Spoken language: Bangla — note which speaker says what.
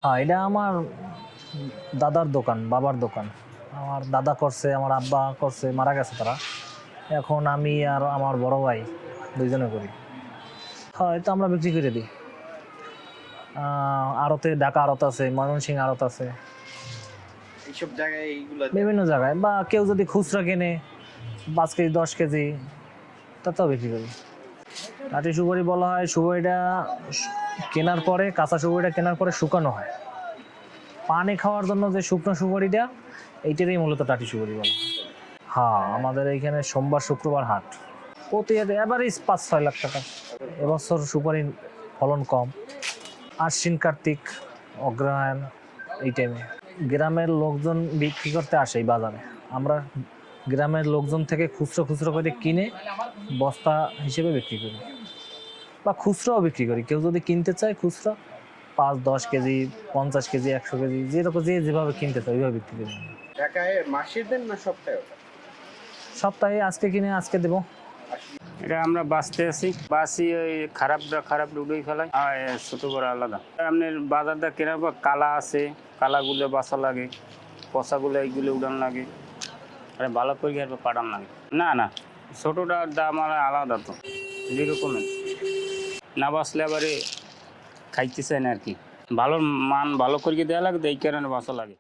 Speaker 1: এটা আমার দাদার দোকান, বাবার দোকান। আমার দাদা করছে, আমার আব্বা করছে, মারা গেছে তারা। এখন আমি আর আমার বড় ভাই ২ জনে করি। এটা আমরা বিক্রি করে দিই। আড়তে, ঢাকা আড়ত আছে, ময়মনসিংহ আড়ত আছে।
Speaker 2: এইসব জায়গায় এইগুলা
Speaker 1: বিভিন্ন জায়গায়, বা কেউ যদি খুচরা কেনে ৫ কেজি ১০ কেজি তাতেও বিক্রি করি। টাটি সুপারি বলা হয়, সুপারিটা কেনার পরে, কাঁচা সুপারিটা কেনার পরে শুকানো হয়। পানি খাওয়ার জন্য যে শুকনো সুপারিটা, এইটারই মূলত টাটি সুপারি বলা হয়। হ্যাঁ, আমাদের এইখানে সোমবার শুক্রবার হাট। প্রতি অ্যাভারেজ ৫-৬ লাখ টাকা। এবছর সুপারির ফলন কম। আশ্বিন কার্তিক, অগ্রহায়ণ এই টাইমে গ্রামের লোকজন বিক্রি করতে আসে এই বাজারে। আমরা গ্রামের লোকজন থেকে খুচরো খুচরো করে কিনে বস্তা হিসেবে বিক্রি করি, বা খুচরাও বিক্রি করি। কেউ যদি কিনতে চায় খুচরা ৫-১০ কেজি, ৫০ কেজি, ১০০ কেজি, যেরকম যেভাবে কিনতে চায় ওইভাবে বিক্রি করি।
Speaker 2: ঢাকায় মাসের দেন না সপ্তাহে?
Speaker 1: সপ্তাহে আজকে কিনে আজকে দেবো।
Speaker 3: এটা আমরা বাঁচতে আছি, বাঁচি ওই খারাপ উড়েই ফেলাই, আর ছোট বড় আলাদা। আপনার বাজারটা কেনার পর কালা আছে, কালাগুলো বাঁচা লাগে, পচাগুলো এইগুলো উড়ান লাগে, আর ভালো করে আর পাঠান লাগে। না ছোটোটার দাম আলাদা, তো যেরকমের না বাঁচলে আবার খাইতে চায় না আর কি। ভালো মান ভালো করে দেওয়া লাগে, এই কারণে বাঁচা লাগে।